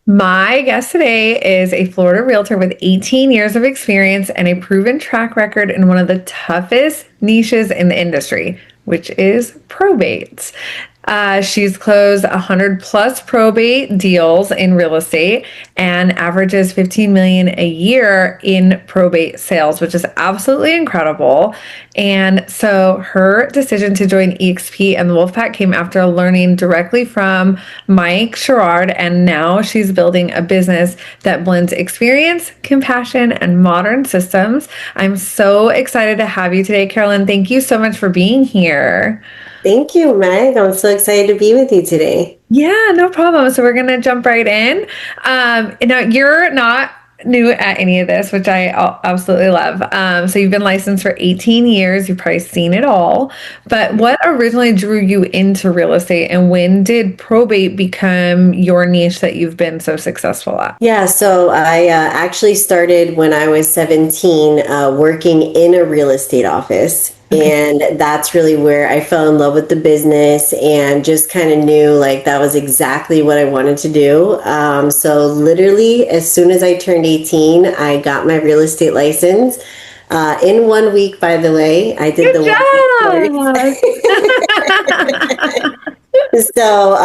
My guest today is a Florida realtor with 18 years of experience and a proven track record in one of the toughest niches in the industry, which is probate. She's closed 100 plus probate deals in real estate and averages 15 million a year in probate sales, which is absolutely incredible. And so her decision to join eXp and the Wolfpack came after learning directly from Mike Sherrard, and now she's building a business that blends experience, compassion, and modern systems. I'm so excited to have you today, Carolyn. Thank you so much for being here. Thank you, Meg. I'm so excited to be with you today. Yeah, no problem. So we're going to jump right in. Now, you're not new at any of this, which I absolutely love. So you've been licensed for 18 years. You've probably seen it all. But what originally drew you into real estate, and when did probate become your niche that you've been so successful at? Yeah, so I actually started when I was 17 working in a real estate office. And that's really where I fell in love with the business and just kind of knew like that was exactly what I wanted to do. So literally, as soon as I turned 18, I got my real estate license. In 1 week, by the way, I did Good the job! So,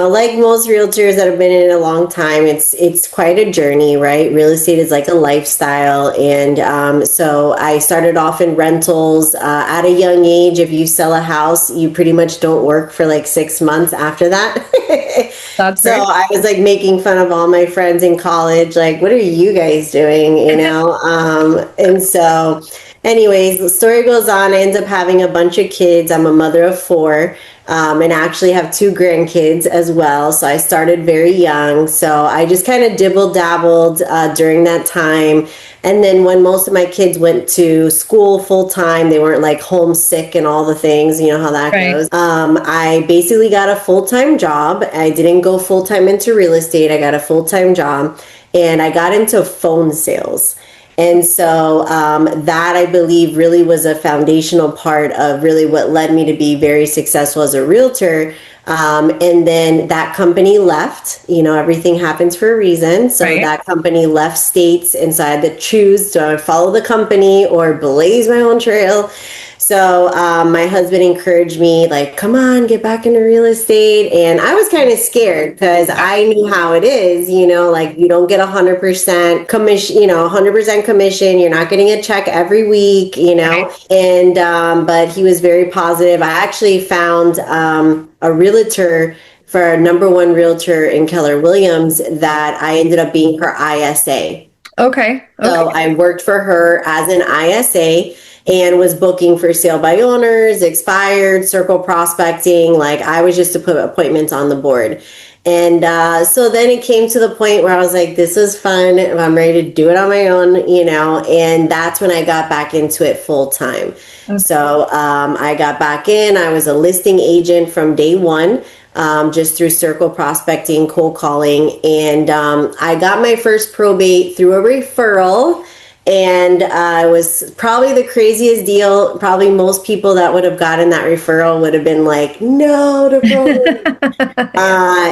like most realtors that have been in it a long time, it's quite a journey, right? Real estate is like a lifestyle. And so I started off in rentals at a young age. If you sell a house, you pretty much don't work for like 6 months after that. That's So great. I was like making fun of all my friends in college, like, what are you guys doing, And so anyways, the story goes on. I end up having a bunch of kids. I'm a mother of four. And actually have two grandkids as well. So I started very young. So I just kind of dibble dabbled during that time. And then when most of my kids went to school full time, they weren't like homesick and all the things, you know how that Right. goes. I basically got a full-time job. I didn't go full-time into real estate. I got a full-time job and I got into phone sales. And so that I believe really was a foundational part of really what led me to be very successful as a realtor. And then that company left, everything happens for a reason. So Right. that company left states, and so I had to choose, do I follow the company or blaze my own trail? So my husband encouraged me, like, come on, get back into real estate. And I was kind of scared because I knew how it is, like you don't get 100% commission, 100% commission. You're not getting a check every week, Right. And, but he was very positive. I actually found a realtor for a number one realtor in Keller Williams that I ended up being her ISA. Okay. So I worked for her as an ISA and was booking for sale by owners, expired, circle prospecting. Like I was just to put appointments on the board. And so then it came to the point where I was like, this is fun. I'm ready to do it on my own, and that's when I got back into it full time. Okay. So I got back in. I was a listing agent from day one. Just through circle prospecting, cold calling. And I got my first probate through a referral. And it was probably the craziest deal. Probably most people that would have gotten that referral would have been like, no to probate.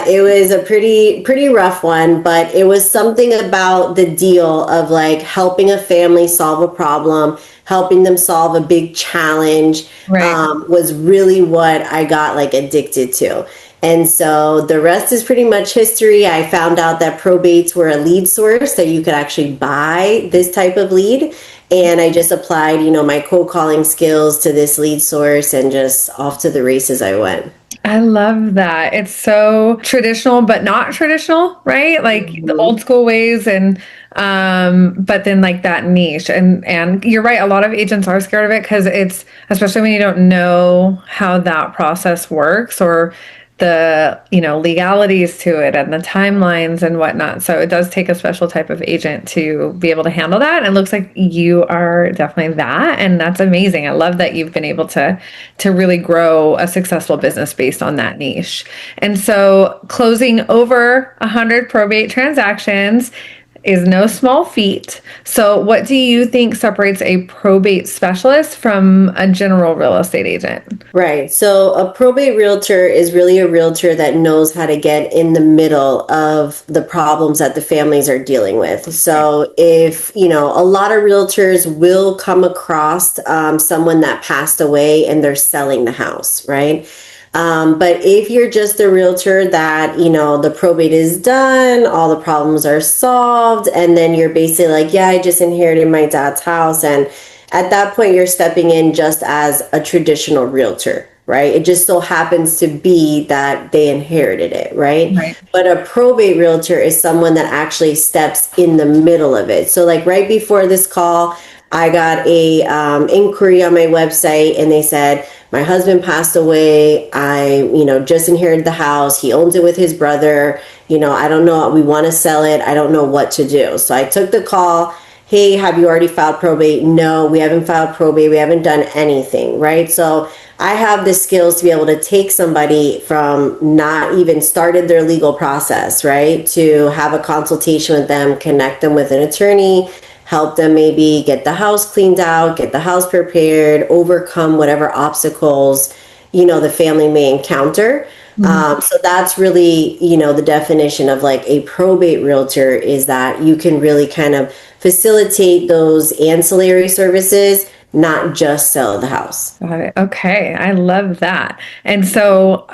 It was a pretty rough one, but it was something about the deal of like helping a family solve a problem, helping them solve a big challenge, Right. was really what I got like addicted to. And so the rest is pretty much history. I found out that probates were a lead source, that you could actually buy this type of lead. And I just applied, my cold calling skills to this lead source and just off to the races I went. I love that. It's so traditional, but not traditional, right? Like the old school ways, and but then like that niche. And you're right, a lot of agents are scared of it because it's, especially when you don't know how that process works, or the legalities to it and the timelines and whatnot. So it does take a special type of agent to be able to handle that. And it looks like you are definitely that, and that's amazing. I love that you've been able to really grow a successful business based on that niche. And so closing over 100 probate transactions, is no small feat. So, what do you think separates a probate specialist from a general real estate agent? Right. So a probate realtor is really a realtor that knows how to get in the middle of the problems that the families are dealing with. So if, a lot of realtors will come across someone that passed away and they're selling the house, right? But if you're just a realtor that, the probate is done, all the problems are solved, and then you're basically like, yeah, I just inherited my dad's house. And at that point, you're stepping in just as a traditional realtor, right? It just so happens to be that they inherited it, right? Right. But a probate realtor is someone that actually steps in the middle of it. So, like right before this call, I got a inquiry on my website, and they said my husband passed away. I, just inherited the house. He owns it with his brother. I don't know. We want to sell it. I don't know what to do. So I took the call. Hey, have you already filed probate? No, we haven't filed probate. We haven't done anything, right? So I have the skills to be able to take somebody from not even started their legal process, right? To have a consultation with them, connect them with an attorney, help them maybe get the house cleaned out, get the house prepared, overcome whatever obstacles, the family may encounter. So that's really, the definition of like a probate realtor is that you can really kind of facilitate those ancillary services, not just sell the house. Got it. Okay. I love that. And so,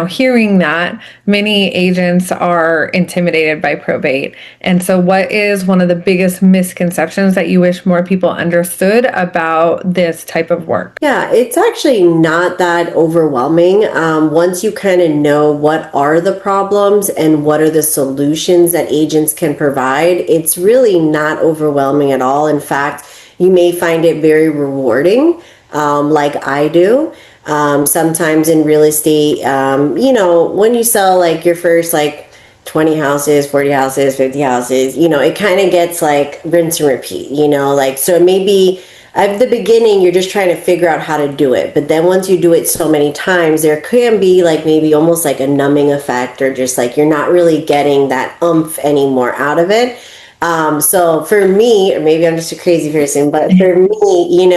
hearing that, many agents are intimidated by probate. And so, what is one of the biggest misconceptions that you wish more people understood about this type of work? Yeah, it's actually not that overwhelming. Once you kind of know what are the problems and what are the solutions that agents can provide, it's really not overwhelming at all. In fact, you may find it very rewarding, like I do. Sometimes in real estate, when you sell like your first like 20 houses, 40 houses, 50 houses, it kind of gets like rinse and repeat, like, so maybe at the beginning, you're just trying to figure out how to do it. But then once you do it so many times, there can be like maybe almost like a numbing effect, or just like you're not really getting that oomph anymore out of it. So for me, or maybe I'm just a crazy person, but for me,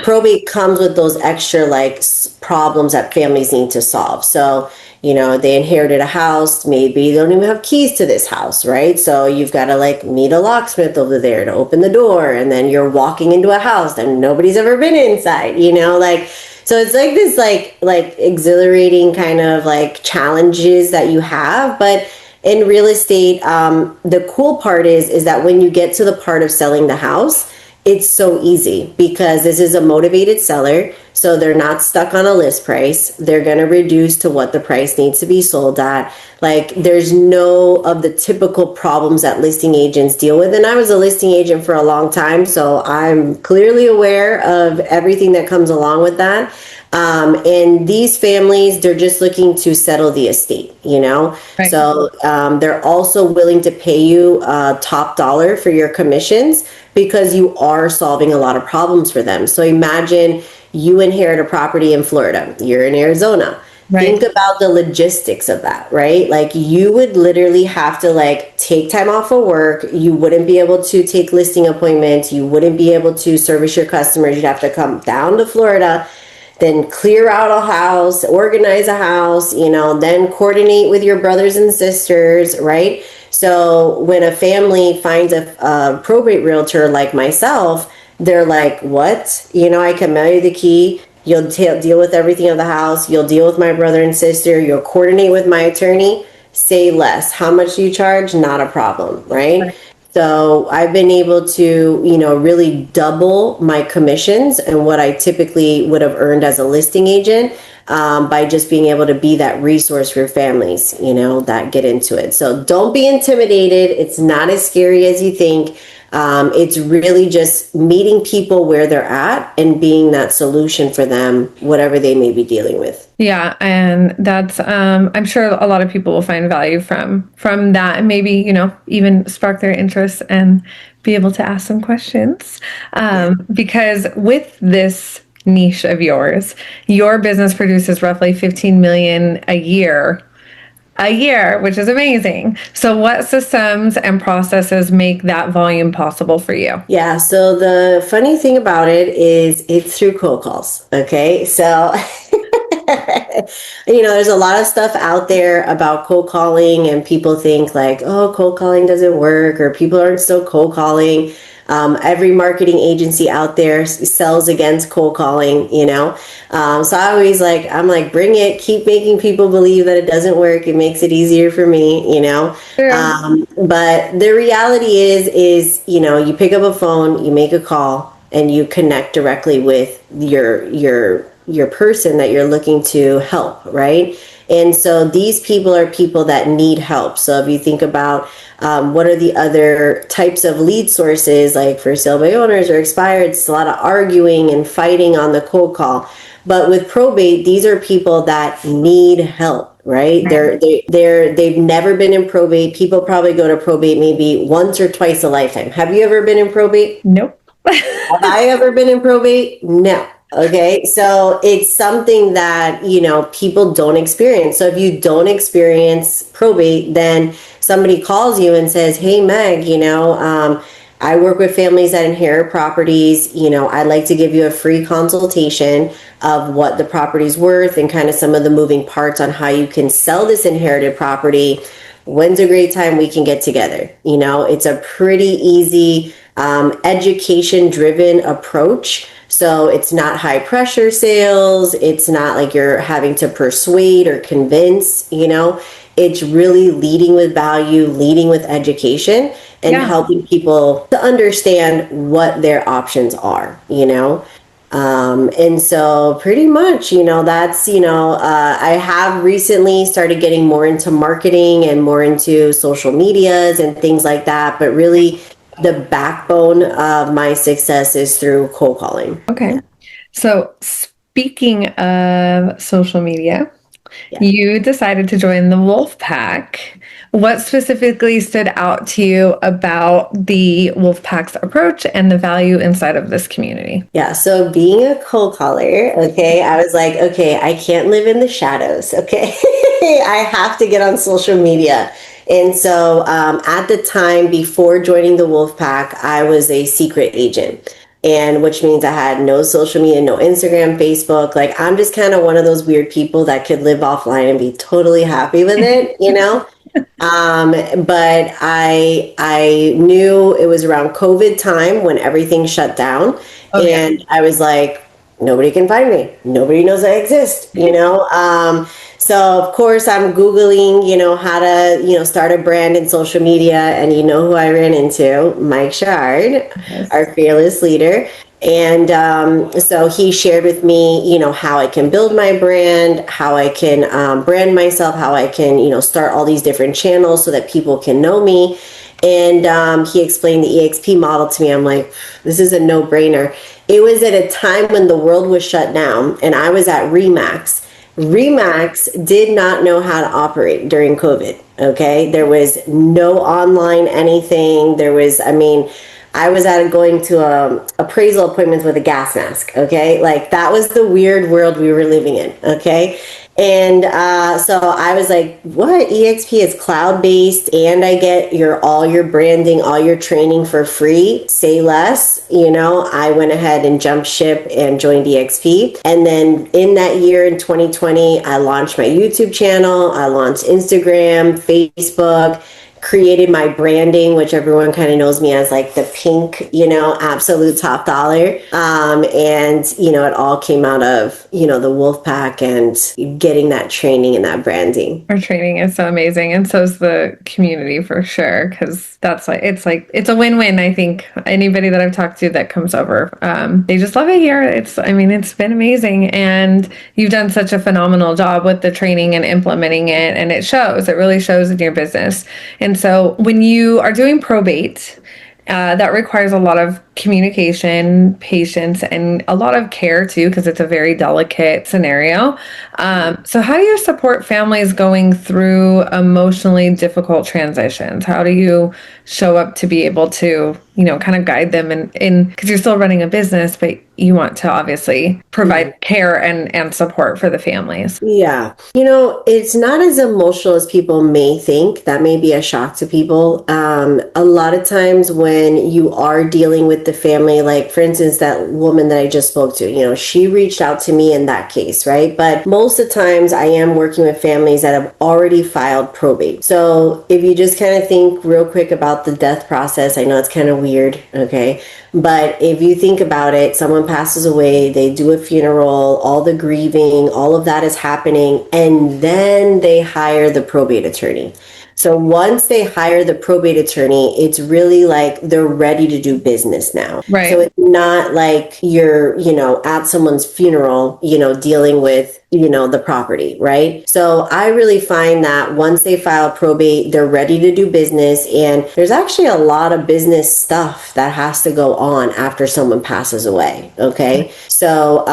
probate comes with those extra like problems that families need to solve. So, they inherited a house, maybe they don't even have keys to this house, right? So you've got to like meet a locksmith over there to open the door, and then you're walking into a house that nobody's ever been inside, like, so it's like this like exhilarating kind of like challenges that you have. But in real estate, the cool part is that when you get to the part of selling the house, it's so easy because this is a motivated seller. So they're not stuck on a list price. They're going to reduce to what the price needs to be sold at. Like there's no of the typical problems that listing agents deal with. And I was a listing agent for a long time, so I'm clearly aware of everything that comes along with that. And these families, they're just looking to settle the estate, Right. So they're also willing to pay you top dollar for your commissions because you are solving a lot of problems for them. So imagine you inherit a property in Florida, you're in Arizona. Right. Think about the logistics of that, right? Like you would literally have to like take time off of work. You wouldn't be able to take listing appointments. You wouldn't be able to service your customers. You'd have to come down to Florida, then clear out a house, organize a house, then coordinate with your brothers and sisters, right? So when a family finds a probate realtor like myself, they're like, what? I can mail you the key. You'll deal with everything of the house. You'll deal with my brother and sister. You'll coordinate with my attorney. Say less. How much do you charge? Not a problem, right? So I've been able to, really double my commissions and what I typically would have earned as a listing agent by just being able to be that resource for families, that get into it. So don't be intimidated. It's not as scary as you think. It's really just meeting people where they're at and being that solution for them, whatever they may be dealing with. Yeah, and that's I'm sure a lot of people will find value from that, and maybe even spark their interest and be able to ask some questions. Because with this niche of yours, your business produces roughly 15 million a year. a year, which is amazing. So, what systems and processes make that volume possible for you? Yeah, so the funny thing about it is it's through cold calls. Okay. So, there's a lot of stuff out there about cold calling, and people think like, oh, cold calling doesn't work, or people aren't still cold calling. Every marketing agency out there sells against cold calling. So I'm like, bring it, keep making people believe that it doesn't work. It makes it easier for me. True. But the reality is, you pick up a phone, you make a call, and you connect directly with your person that you're looking to help, right? And so these people are people that need help. So if you think about what are the other types of lead sources, like for sale by owners or expired, it's a lot of arguing and fighting on the cold call. But with probate, these are people that need help, right? They've never been in probate. People probably go to probate maybe once or twice a lifetime. Have you ever been in probate? Nope. Have I ever been in probate? No. Okay. So it's something that, people don't experience. So if you don't experience probate, then somebody calls you and says, hey, Meg, I work with families that inherit properties. I'd like to give you a free consultation of what the property's worth and kind of some of the moving parts on how you can sell this inherited property. When's a great time we can get together? It's a pretty easy, education driven approach. So it's not high pressure sales. It's not like you're having to persuade or convince. It's really leading with value, leading with education, and Yeah. helping people to understand what their options are. And so pretty much, I have recently started getting more into marketing and more into social medias and things like that. But really, the backbone of my success is through cold calling. Okay. So, speaking of social media, Yeah. you decided to join the Wolfpack. What specifically stood out to you about the Wolfpack's approach and the value inside of this community? Yeah, so being a cold caller, okay, I was like, okay, I can't live in the shadows, okay? I have to get on social media. And so at the time before joining the Wolfpack, I was a secret agent. And which means I had no social media, no Instagram, Facebook. Like I'm just kind of one of those weird people that could live offline and be totally happy with it. But I knew it was around COVID time when everything shut down, Oh, yeah. and I was like, nobody can find me. Nobody knows I exist. So of course I'm Googling, how to, start a brand in social media, and who I ran into? Mike Shard, Yes. our fearless leader. And so he shared with me, how I can build my brand, how I can brand myself, how I can, start all these different channels so that people can know me. And he explained the eXp model to me. I'm like, this is a no-brainer. It was at a time when the world was shut down, and I was at Remax. Remax did not know how to operate during COVID. Okay. There was no online anything. I was going to appraisal appointments with a gas mask. Okay. Like that was the weird world we were living in. Okay. And so I was like, what? eXp is cloud-based, and I get all your branding, all your training for free. Say less. I went ahead and jumped ship and joined eXp. And then in that year in 2020, I launched my YouTube channel. I launched Instagram, Facebook, created my branding, which everyone kind of knows me as like the pink, absolute top dollar. And it all came out of, the Wolfpack and getting that training and that branding. Our training is so amazing, and so is the community for sure. Because it's a win-win. I think anybody that I've talked to that comes over, they just love it here. It's been amazing, and you've done such a phenomenal job with the training and implementing it, and it shows. It really shows in your business. And so when you are doing probate, that requires a lot of communication, patience, and a lot of care too, because it's a very delicate scenario. So, how do you support families going through emotionally difficult transitions? How do you show up to be able to, kind of guide them in because you're still running a business, but you want to obviously provide care and support for the families. Yeah. It's not as emotional as people may think. That may be a shock to people. A lot of times when you are dealing with the family, like for instance, that woman that I just spoke to, she reached out to me in that case, right? But most of the times I am working with families that have already filed probate. So if you just kind of think real quick about the death process, I know it's kind of weird, okay? But if you think about it, someone passes away, they do a funeral, all the grieving, all of that is happening, and then they hire the probate attorney. So once they hire the probate attorney, it's really like they're ready to do business now. Right. So it's not like you're, at someone's funeral, dealing with, the property, right? So I really find that once they file probate, they're ready to do business. And there's actually a lot of business stuff that has to go on after someone passes away. Okay. So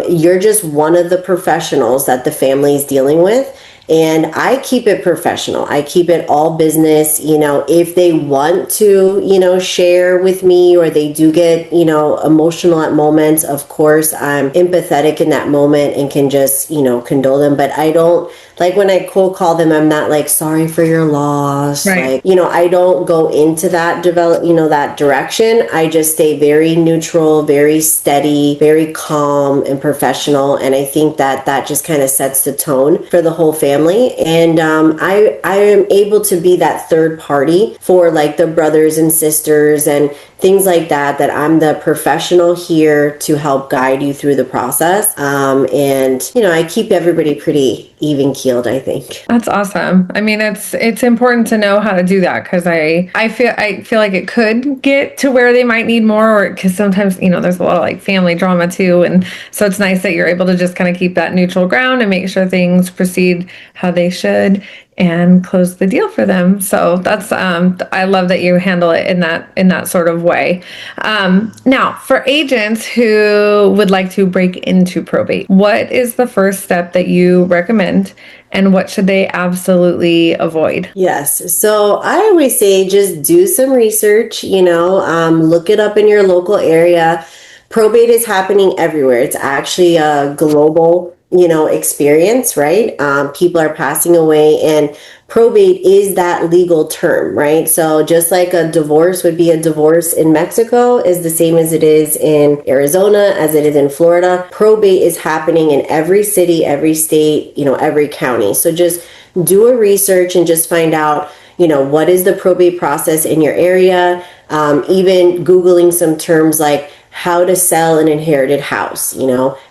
you're just one of the professionals that the family is dealing with. And I keep it professional. I keep it all business. If they want to, share with me, or they do get, emotional at moments, of course, I'm empathetic in that moment and can just, condole them. But I don't, like when I cold call them, I'm not like, sorry for your loss. Right. Like, I don't go into that that direction. I just stay very neutral, very steady, very calm and professional. And I think that just kind of sets the tone for the whole family. And I am able to be that third party for like the brothers and sisters and things like that I'm the professional here to help guide you through the process. And I keep everybody pretty even keeled, I think. That's awesome. I mean, it's important to know how to do that, because I feel like it could get to where they might need more, or because sometimes, there's a lot of like family drama too. And so it's nice that you're able to just kind of keep that neutral ground and make sure things proceed how they should and close the deal for them. So that's I love that you handle it in that sort of way. Now, for agents who would like to break into probate, what is the first step that you recommend, and what should they absolutely avoid? Yes. So I always say just do some research, look it up in your local area. Probate is happening everywhere. It's actually a global experience, right? People are passing away, and probate is that legal term, right? So just like a divorce would be a divorce in Mexico is the same as it is in Arizona, as it is in Florida. Probate is happening in every city, every state, every county. So just do a research and just find out, what is the probate process in your area? Even Googling some terms like how to sell an inherited house,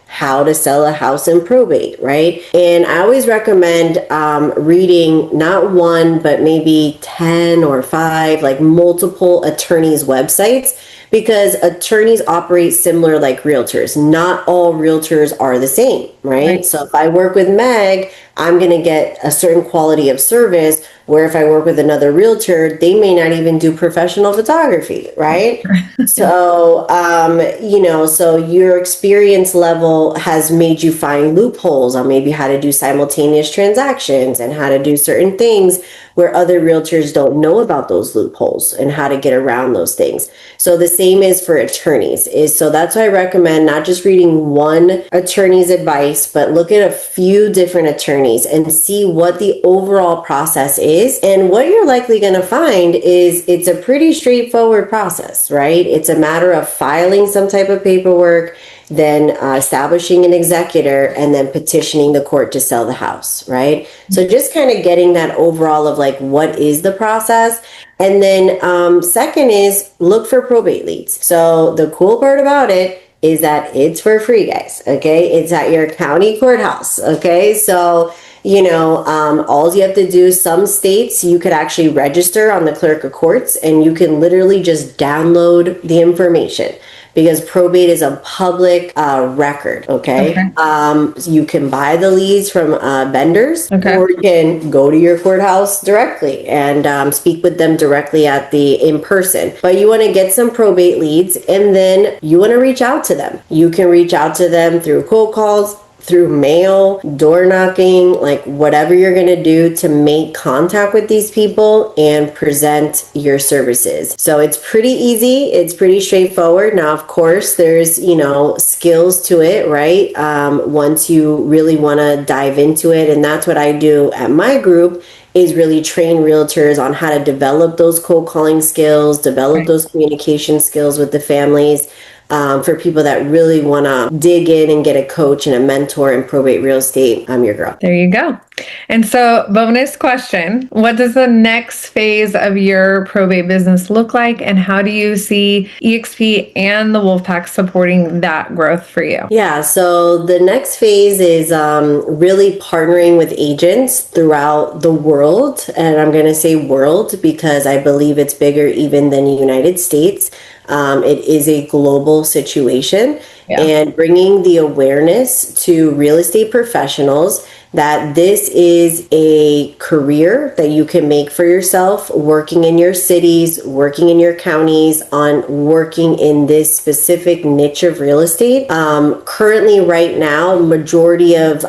how to sell a house in probate, right? And I always recommend reading not one, but maybe 10 or 5, like multiple attorneys' websites, because attorneys operate similar like realtors. Not all realtors are the same, right? So if I work with Meg, I'm going to get a certain quality of service, where if I work with another realtor, they may not even do professional photography, right? So, so your experience level has made you find loopholes on maybe how to do simultaneous transactions and how to do certain things where other realtors don't know about those loopholes and how to get around those things. So the same is for attorneys. So that's why I recommend not just reading one attorney's advice, but look at a few different attorneys and see what the overall process is. And what you're likely going to find is it's a pretty straightforward process, right? It's a matter of filing some type of paperwork, then establishing an executor, and then petitioning the court to sell the house, right? So just kind of getting that overall of like, what is the process? And then second is look for probate leads. So the cool part about it is that it's for free, guys, okay? It's at your county courthouse, okay? So all you have to do, some states you could actually register on the clerk of courts, and you can literally just download the information, because probate is a public record, okay? So you can buy the leads from vendors, or you can go to your courthouse directly and speak with them directly in person. But you want to get some probate leads, and then you want to reach out to them. You can reach out to them through cold calls, through mail, door knocking, like whatever you're going to do to make contact with these people and present your services. So it's pretty easy. It's pretty straightforward. Now, of course, there's, skills to it, right? Once you really want to dive into it. And that's what I do at my group, is really train realtors on how to develop those cold calling skills, develop Right. those communication skills with the families. For people that really want to dig in and get a coach and a mentor in probate real estate, I'm your girl. There you go. And so, bonus question: what does the next phase of your probate business look like, and how do you see eXp and the Wolfpack supporting that growth for you? Yeah, so the next phase is really partnering with agents throughout the world. And I'm going to say world because I believe it's bigger even than the United States. It is a global situation. Yeah. And bringing the awareness to real estate professionals that this is a career that you can make for yourself, working in your cities, working in your counties, on working in this specific niche of real estate. Currently, right now, majority of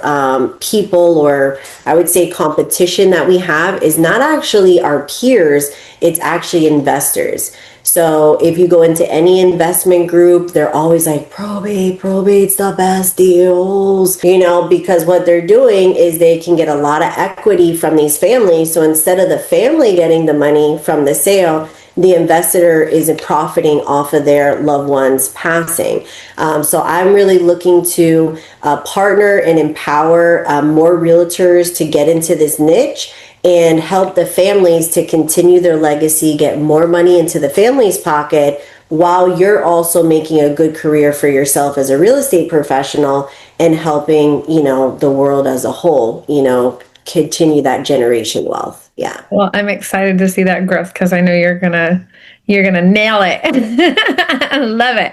people, or I would say competition that we have, is not actually our peers, it's actually investors. So if you go into any investment group, they're always like, probate's the best deals, because what they're doing is they can get a lot of equity from these families. So instead of the family getting the money from the sale, the investor is profiting off of their loved ones passing. So I'm really looking to partner and empower more realtors to get into this niche and help the families to continue their legacy, get more money into the family's pocket, while you're also making a good career for yourself as a real estate professional and helping, the world as a whole, continue that generation wealth. Yeah. Well, I'm excited to see that growth because I know you're gonna nail it. I love it.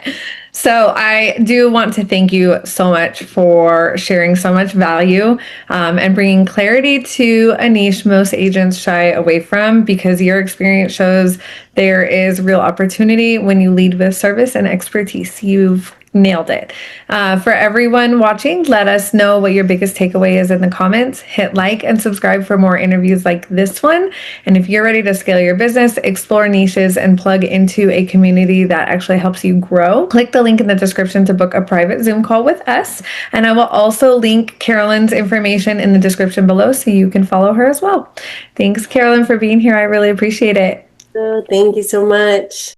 So I do want to thank you so much for sharing so much value and bringing clarity to a niche most agents shy away from, because your experience shows there is real opportunity when you lead with service and expertise. You've nailed it. For everyone watching, let us know what your biggest takeaway is in the comments. Hit like and subscribe for more interviews like this one. And if you're ready to scale your business, explore niches, and plug into a community that actually helps you grow, click the link in the description to book a private Zoom call with us. And I will also link Carolyn's information in the description below so you can follow her as well. Thanks, Carolyn, for being here. I really appreciate it. Oh, thank you so much.